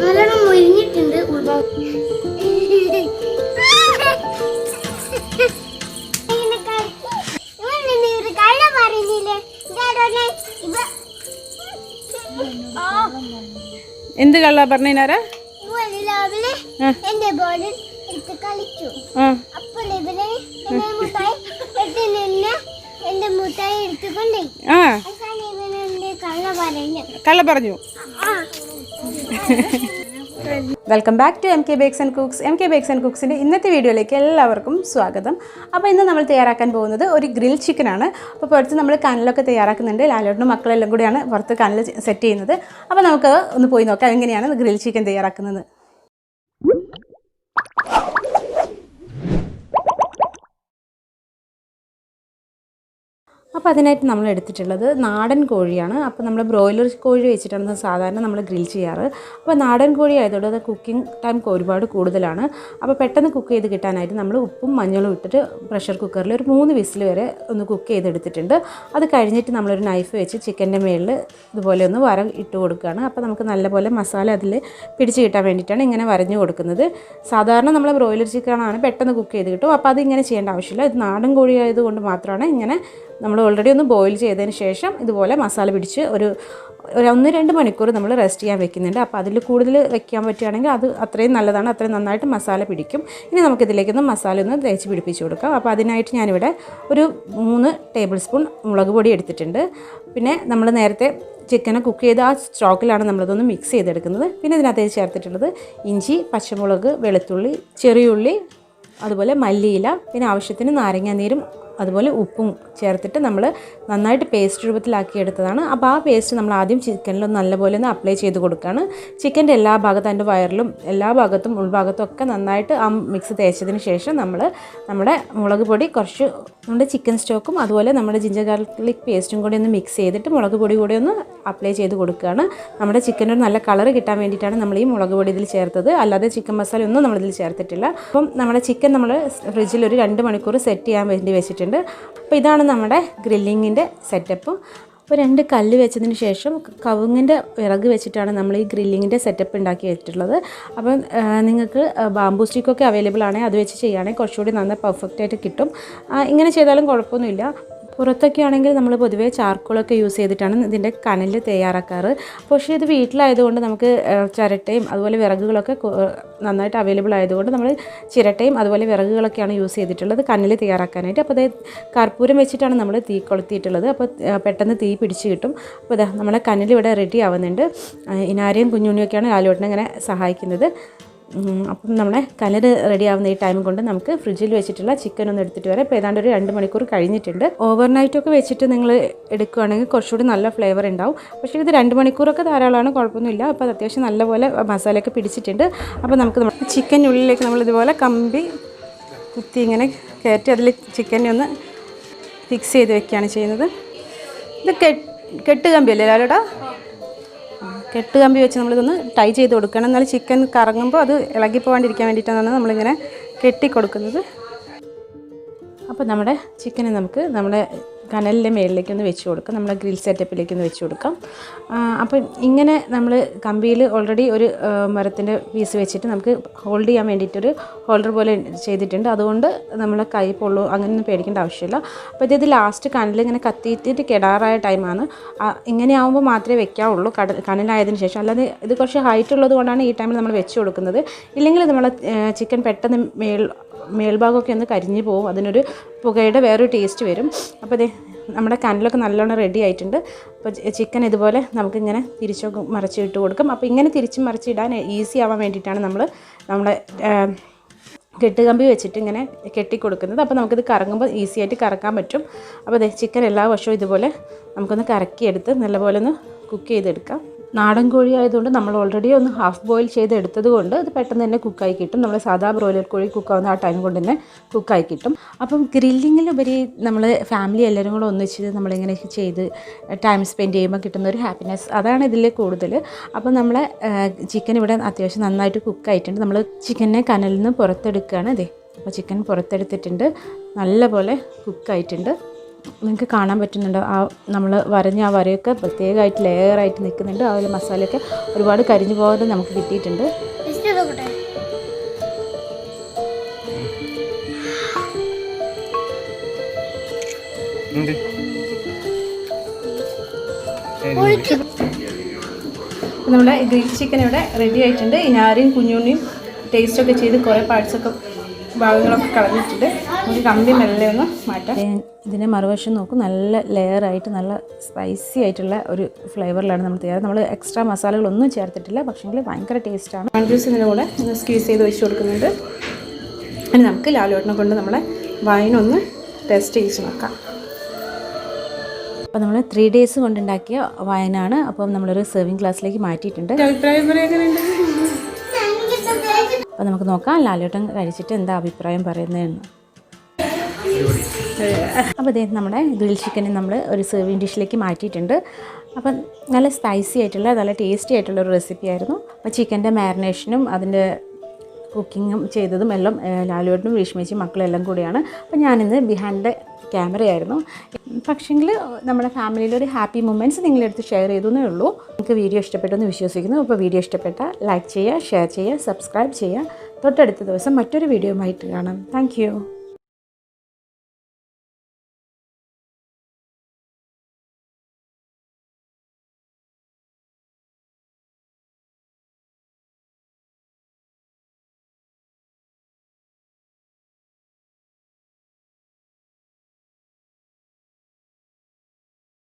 നല്ലോണം മൊരിഞ്ഞിട്ടുണ്ട് ഉൾഭാഗം. എന്ത് കള്ള പറഞ്ഞാരാ? എന്റെ ബോൾ എടുത്ത് കളിച്ചു. അപ്പോൾ ഇവനെ എന്റെ മുട്ടായി എടുത്തുകൊണ്ടേ കള്ള പറഞ്ഞു. Welcome back to MK Bakes and Cooks. MK Bakes and Cooksൻ്റെ ഇന്നത്തെ വീഡിയോയിലേക്ക് എല്ലാവർക്കും സ്വാഗതം. അപ്പോൾ ഇന്ന് നമ്മൾ തയ്യാറാക്കാൻ പോകുന്നത് ഒരു ഗ്രിൽ ചിക്കനാണ്. അപ്പോൾ പുറത്ത് നമ്മൾ കനലൊക്കെ തയ്യാറാക്കുന്നുണ്ട്. ലാലോട്ടിനും മക്കളെല്ലാം കൂടിയാണ് പുറത്ത് കനൽ സെറ്റ് ചെയ്യുന്നത്. അപ്പോൾ നമുക്ക് ഒന്ന് പോയി നോക്കാം എങ്ങനെയാണ് ഗ്രിൽ ചിക്കൻ തയ്യാറാക്കുന്നത്. അപ്പോൾ അതിനായിട്ട് നമ്മൾ എടുത്തിട്ടുള്ളത് നാടൻ കോഴിയാണ്. അപ്പോൾ നമ്മൾ ബ്രോയിലർ കോഴി വെച്ചിട്ടാണ് സാധാരണ നമ്മൾ ഗ്രിൽ ചെയ്യാറ്. അപ്പോൾ നാടൻ കോഴി ആയതുകൊണ്ട് അത് കുക്കിംഗ് ടൈം ഒരുപാട് കൂടുതലാണ്. അപ്പോൾ പെട്ടെന്ന് കുക്ക് ചെയ്ത് കിട്ടാനായിട്ട് നമ്മൾ ഉപ്പും മഞ്ഞളും ഇട്ടിട്ട് പ്രഷർ കുക്കറിൽ ഒരു 3 വിസിൽ വരെ ഒന്ന് കുക്ക് ചെയ്തെടുത്തിട്ടുണ്ട്. അത് കഴിഞ്ഞിട്ട് നമ്മളൊരു നൈഫ് വെച്ച് ചിക്കൻ്റെ മേളിൽ ഇതുപോലെ ഒന്ന് വര ഇട്ട് കൊടുക്കുകയാണ്. അപ്പോൾ നമുക്ക് നല്ലപോലെ മസാല അതിൽ പിടിച്ച് കിട്ടാൻ വേണ്ടിയിട്ടാണ് ഇങ്ങനെ വരഞ്ഞു കൊടുക്കുന്നത്. സാധാരണ നമ്മൾ ബ്രോയിലർ ചിക്കനാണ് പെട്ടെന്ന് കുക്ക് ചെയ്ത് കിട്ടും. അപ്പോൾ അതിങ്ങനെ ചെയ്യേണ്ട ആവശ്യമില്ല. ഇത് നാടൻ കോഴി ആയതുകൊണ്ട് മാത്രമാണ് ഇങ്ങനെ നമ്മൾ ഓൾറെഡി ഒന്ന് ബോയിൽ ചെയ്തതിന് ശേഷം ഇതുപോലെ മസാല പിടിച്ച് ഒരു 1-2 മണിക്കൂർ നമ്മൾ റെസ്റ്റ് ചെയ്യാൻ വെക്കുന്നുണ്ട്. അപ്പോൾ അതിൽ കൂടുതൽ വെക്കാൻ പറ്റുകയാണെങ്കിൽ അത് അത്രയും നല്ലതാണ്. അത്രയും നന്നായിട്ട് മസാല പിടിക്കും. ഇനി നമുക്കിതിലേക്കൊന്ന് മസാല ഒന്ന് തേച്ച് പിടിപ്പിച്ച് കൊടുക്കാം. അപ്പോൾ അതിനായിട്ട് ഞാനിവിടെ ഒരു 3 ടേബിൾ സ്പൂൺ മുളക് പൊടി എടുത്തിട്ടുണ്ട്. പിന്നെ നമ്മൾ നേരത്തെ ചിക്കനെ കുക്ക് ചെയ്ത് ആ സ്റ്റോക്കിലാണ് നമ്മളിതൊന്ന് മിക്സ് ചെയ്തെടുക്കുന്നത്. പിന്നെ ഇതിനകത്ത് ചേർത്തിട്ടുള്ളത് ഇഞ്ചി, പച്ചമുളക്, വെളുത്തുള്ളി, ചെറിയുള്ളി, അതുപോലെ മല്ലിയില, പിന്നെ ആവശ്യത്തിന് നാരങ്ങാനീരും അതുപോലെ ഉപ്പും ചേർത്തിട്ട് നമ്മൾ നന്നായിട്ട് പേസ്റ്റ് രൂപത്തിലാക്കി എടുത്തതാണ്. അപ്പോൾ ആ പേസ്റ്റ് നമ്മൾ ആദ്യം ചിക്കനിലൊന്ന് നല്ലപോലെ ഒന്ന് അപ്ലൈ ചെയ്ത് കൊടുക്കുകയാണ്. ചിക്കൻ്റെ എല്ലാ ഭാഗത്തും അതിൻ്റെ വയറിലും എല്ലാ ഭാഗത്തും ഉൾഭാഗത്തും ഒക്കെ നന്നായിട്ട് ആ മിക്സ് തേച്ചതിന് ശേഷം നമ്മൾ നമ്മുടെ മുളക് പൊടി കുറച്ച് നമ്മുടെ ചിക്കൻ സ്റ്റോക്കും അതുപോലെ നമ്മുടെ ജിഞ്ചർ ഗാർലിക് പേസ്റ്റും കൂടി ഒന്ന് മിക്സ് ചെയ്തിട്ട് മുളക് പൊടി കൂടി ഒന്ന് അപ്ലൈ ചെയ്ത് കൊടുക്കുകയാണ്. നമ്മുടെ ചിക്കനൊരു നല്ല കളർ കിട്ടാൻ വേണ്ടിയിട്ടാണ് നമ്മൾ ഈ മുളക് പൊടി ഇതിൽ ചേർത്തത്. അല്ലാതെ ചിക്കൻ മസാല ഒന്നും നമ്മളിതിൽ ചേർത്തിട്ടില്ല. അപ്പം നമ്മുടെ ചിക്കൻ നമ്മൾ ഫ്രിഡ്ജിൽ ഒരു 2 മണിക്കൂർ സെറ്റ് ചെയ്യാൻ വേണ്ടി വെച്ചിട്ടുണ്ട്. അപ്പോൾ ഇതാണ് നമ്മുടെ ഗ്രില്ലിങ്ങിൻ്റെ സെറ്റപ്പ്. അപ്പോൾ 2 കല്ല് വെച്ചതിന് ശേഷം കവുങ്ങിൻ്റെ വിറക് വെച്ചിട്ടാണ് നമ്മൾ ഈ ഗ്രില്ലിങ്ങിൻ്റെ സെറ്റപ്പ് ഉണ്ടാക്കി വെച്ചിട്ടുള്ളത്. അപ്പം നിങ്ങൾക്ക് ബാംബൂ സ്റ്റിക്കൊക്കെ അവൈലബിൾ ആണെങ്കിൽ അത് വെച്ച് ചെയ്യുകയാണെങ്കിൽ കുറച്ചുകൂടി നന്നായി പെർഫെക്റ്റായിട്ട് കിട്ടും. ഇങ്ങനെ ചെയ്താലും കുഴപ്പമൊന്നുമില്ല. പുറത്തൊക്കെ ആണെങ്കിൽ നമ്മൾ പൊതുവേ ചാർക്കോളൊക്കെ യൂസ് ചെയ്തിട്ടാണ് ഇതിൻ്റെ കനൽ തയ്യാറാക്കാറ്. പക്ഷേ ഇത് വീട്ടിലായതുകൊണ്ട് നമുക്ക് ചിരട്ടയും അതുപോലെ വിറകുകളൊക്കെ നന്നായിട്ട് അവൈലബിൾ ആയതുകൊണ്ട് നമ്മൾ ചിരട്ടയും അതുപോലെ വിറകുകളൊക്കെയാണ് യൂസ് ചെയ്തിട്ടുള്ളത് കനൽ തയ്യാറാക്കാനായിട്ട്. അപ്പോൾ അത് കർപ്പൂരം വെച്ചിട്ടാണ് നമ്മൾ തീ കൊളുത്തിയിട്ടുള്ളത്. അപ്പോൾ പെട്ടെന്ന് തീ പിടിച്ച് കിട്ടും. അപ്പോൾ ഇതാ നമ്മളെ കനൽ ഇവിടെ റെഡി ആവുന്നുണ്ട്. ഇനാരയും കുഞ്ഞുണ്ണിയൊക്കെയാണ് ലാലോട്ടിനെ ഇങ്ങനെ സഹായിക്കുന്നത്. അപ്പം നമ്മുടെ കനൽ റെഡി ആവുന്ന ഈ ടൈം കൊണ്ട് നമുക്ക് ഫ്രിഡ്ജിൽ വെച്ചിട്ടുള്ള ചിക്കൻ ഒന്ന് എടുത്തിട്ട് വരാം. ഇപ്പോൾ ഏതാണ്ട് ഒരു 2 മണിക്കൂർ കഴിഞ്ഞിട്ടുണ്ട്. ഓവർനൈറ്റൊക്കെ വെച്ചിട്ട് നിങ്ങൾ എടുക്കുകയാണെങ്കിൽ കുറച്ചുകൂടി നല്ല ഫ്ലേവർ ഉണ്ടാവും. പക്ഷേ ഇത് 2 മണിക്കൂറൊക്കെ ധാരാളമാണ്, കുഴപ്പമൊന്നുമില്ല. അപ്പോൾ അത് അത്യാവശ്യം നല്ലപോലെ മസാലയൊക്കെ പിടിച്ചിട്ടുണ്ട്. അപ്പോൾ നമുക്ക് ചിക്കനുള്ളിലേക്ക് നമ്മളിതുപോലെ കമ്പി കുത്തി ഇങ്ങനെ കയറ്റി അതിൽ ചിക്കനെ ഒന്ന് ഫിക്സ് ചെയ്ത് വെക്കുകയാണ് ചെയ്യുന്നത്. ഇത് കെട്ട് കമ്പിയല്ലേ ലാലോടാ? കെട്ട് കമ്പി വെച്ച് നമ്മളിതൊന്ന് ടൈ ചെയ്ത് കൊടുക്കണം. എന്നാൽ ചിക്കൻ കറങ്ങുമ്പോൾ അത് ഇളകി പോകാണ്ടിരിക്കാൻ വേണ്ടിയിട്ടാണ് നമ്മളിങ്ങനെ കെട്ടി കൊടുക്കുന്നത്. അപ്പോൾ നമ്മുടെ ചിക്കനെ നമുക്ക് നമ്മുടെ കനലിൻ്റെ മേളിലേക്കൊന്ന് വെച്ച് കൊടുക്കാം. നമ്മുടെ ഗ്രിൽ സെറ്റപ്പിലേക്കൊന്ന് വെച്ച് കൊടുക്കാം. അപ്പം ഇങ്ങനെ നമ്മൾ കമ്പിയിൽ ഓൾറെഡി ഒരു മരത്തിൻ്റെ പീസ് വെച്ചിട്ട് നമുക്ക് ഹോൾഡ് ചെയ്യാൻ വേണ്ടിയിട്ടൊരു ഹോൾഡർ പോലെ ചെയ്തിട്ടുണ്ട്. അതുകൊണ്ട് നമ്മളെ കൈ പൊള്ളു അങ്ങനെയൊന്നും പേടിക്കേണ്ട ആവശ്യമില്ല. അപ്പോൾ ഇത് ലാസ്റ്റ് കനൽ ഇങ്ങനെ കത്തിയിട്ട് കെടാറായ ടൈമാണ്. ഇങ്ങനെ ആകുമ്പോൾ മാത്രമേ വെക്കാവുള്ളൂ കനലായതിനു ശേഷം. അല്ലാതെ ഇത് കുറച്ച് ഹൈറ്റ് ഉള്ളത് കൊണ്ടാണ് ഈ ടൈമിൽ നമ്മൾ വെച്ച് കൊടുക്കുന്നത്. ഇല്ലെങ്കിൽ നമ്മളെ ചിക്കൻ പെട്ടെന്ന് മേൽഭാഗമൊക്കെ ഒന്ന് കരിഞ്ഞു പോകും. അതിനൊരു പുകയുടെ വേറൊരു ടേസ്റ്റ് വരും. അപ്പോൾ ഇത് നമ്മുടെ കനലൊക്കെ നല്ലോണം റെഡി ആയിട്ടുണ്ട്. അപ്പോൾ ചിക്കൻ ഇതുപോലെ നമുക്കിങ്ങനെ തിരിച്ചൊക്കെ മറിച്ച് ഇട്ട് കൊടുക്കും. അപ്പോൾ ഇങ്ങനെ തിരിച്ചും മറിച്ചിടാൻ ഈസി ആവാൻ വേണ്ടിയിട്ടാണ് നമ്മുടെ കെട്ടുകമ്പി വെച്ചിട്ട് ഇങ്ങനെ കെട്ടിക്കൊടുക്കുന്നത്. അപ്പോൾ നമുക്കിത് കറങ്ങുമ്പോൾ ഈസി ആയിട്ട് കറക്കാൻ പറ്റും. അപ്പോൾ അതെ ചിക്കൻ എല്ലാ വശവും ഇതുപോലെ നമുക്കൊന്ന് കറക്കിയെടുത്ത് നല്ലപോലെ ഒന്ന് കുക്ക് ചെയ്തെടുക്കാം. നാടൻ കോഴി ആയതുകൊണ്ട് നമ്മൾ ഓൾറെഡി ഒന്ന് ഹാഫ് ബോയിൽ ചെയ്തെടുത്തത് കൊണ്ട് ഇത് പെട്ടെന്ന് തന്നെ കുക്കായി കിട്ടും. നമ്മൾ സാധാ ബ്രോയിലർ കോഴി കുക്കാവുന്ന ആ ടൈം കൊണ്ട് തന്നെ കുക്കായി കിട്ടും. അപ്പം ഗ്രില്ലിങ്ങിലുപരി നമ്മൾ ഫാമിലി എല്ലാവരും കൂടെ ഒന്നിച്ച് നമ്മളിങ്ങനെ ചെയ്ത് ടൈം സ്പെൻഡ് ചെയ്യുമ്പോൾ കിട്ടുന്ന ഒരു ഹാപ്പിനെസ് അതാണ് ഇതിൽ കൂടുതൽ. അപ്പം നമ്മളെ ചിക്കൻ ഇവിടെ അത്യാവശ്യം നന്നായിട്ട് കുക്കായിട്ടുണ്ട്. നമ്മൾ ചിക്കനെ കനലിൽ നിന്ന് പുറത്തെടുക്കുകയാണ്. അതെ അപ്പോൾ ചിക്കൻ പുറത്തെടുത്തിട്ടുണ്ട്, നല്ലപോലെ കുക്കായിട്ടുണ്ട്. നിങ്ങൾക്ക് കാണാൻ പറ്റുന്നുണ്ടോ ആ നമ്മൾ വരഞ്ഞ ആ വരയൊക്കെ പ്രത്യേകമായിട്ട് ലെയറായിട്ട് നിൽക്കുന്നുണ്ട്. അതിൽ മസാലയൊക്കെ ഒരുപാട് കരിഞ്ഞു പോകാതെ നമുക്ക് കിട്ടിയിട്ടുണ്ട്. നമ്മുടെ ഗ്രിൽ ചിക്കൻ ഇവിടെ റെഡി ആയിട്ടുണ്ട്. ഇനാരിയും കുഞ്ഞുണ്ണിയും ടേസ്റ്റൊക്കെ ചെയ്ത് കുറേ പാർട്സൊക്കെ ഭാഗങ്ങളൊക്കെ കളഞ്ഞിട്ടുണ്ട്. നമുക്ക് കമ്പി മെല്ലെ ഒന്ന് മാറ്റാം. ഇതിൻ്റെ മറുവശം നോക്കും, നല്ല ലെയറായിട്ട് നല്ല സ്പൈസി ആയിട്ടുള്ള ഒരു ഫ്ലേവറിലാണ് നമ്മൾ തയ്യാറ്. നമ്മൾ എക്സ്ട്രാ മസാലകളൊന്നും ചേർത്തിട്ടില്ല, പക്ഷേങ്കിൽ ഭയങ്കര ടേസ്റ്റാണ്. വൺ ജ്യൂസ് ഇതിൻ്റെ കൂടെ ഒന്ന് സ്ക്വീസ് ചെയ്ത് ഒഴിച്ച് കൊടുക്കുന്നുണ്ട്. ഇനി നമുക്ക് ലാലുവേട്ടനെ കൊണ്ട് നമ്മളെ വൈനൊന്ന് ടെസ്റ്റ് ചെയ്ത് നോക്കാം. അപ്പോൾ നമ്മൾ 3 days കൊണ്ടുണ്ടാക്കിയ വൈനാണ്. അപ്പം നമ്മളൊരു സെർവിങ് ഗ്ലാസ്സിലേക്ക് മാറ്റിയിട്ടുണ്ട്. അഭിപ്രായം പറയുന്നുണ്ട്. അപ്പോൾ നമുക്ക് നോക്കാം ലാലേട്ടൻ കഴിച്ചിട്ട് എന്താ അഭിപ്രായം പറയുന്നതെന്ന്. അപ്പോൾ ഇതേ നമ്മുടെ ഗ്രിൽ ചിക്കനെ നമ്മൾ ഒരു സെർവിങ് ഡിഷിലേക്ക് മാറ്റിയിട്ടുണ്ട്. അപ്പം നല്ല സ്പൈസി ആയിട്ടുള്ള നല്ല ടേസ്റ്റി ആയിട്ടുള്ള ഒരു റെസിപ്പി ആയിരുന്നു. അപ്പോൾ ചിക്കൻ്റെ മാരിനേഷനും അതിൻ്റെ കുക്കിങ്ങും ചെയ്തതും എല്ലാം ലാലുവേട്ടനും രേഷ്മേച്ചിയും മക്കളും എല്ലാം കൂടിയാണ്. അപ്പോൾ ഞാനിന്ന് ബിഹൈൻഡ് ദ ക്യാമറയായിരുന്നു. പക്ഷേങ്കിൽ നമ്മുടെ ഫാമിലിയിലൊരു ഹാപ്പി മൊമെൻറ്റ്സ് നിങ്ങളെടുത്ത് ഷെയർ ചെയ്തേ ഉള്ളൂ. നിങ്ങൾക്ക് വീഡിയോ ഇഷ്ടപ്പെട്ടെന്ന് വിശ്വസിക്കുന്നു. അപ്പോൾ വീഡിയോ ഇഷ്ടപ്പെട്ടാൽ ലൈക്ക് ചെയ്യുക, ഷെയർ ചെയ്യുക, സബ്സ്ക്രൈബ് ചെയ്യുക. തൊട്ടടുത്ത ദിവസം മറ്റൊരു വീഡിയോയുമായിട്ട് കാണാം. താങ്ക്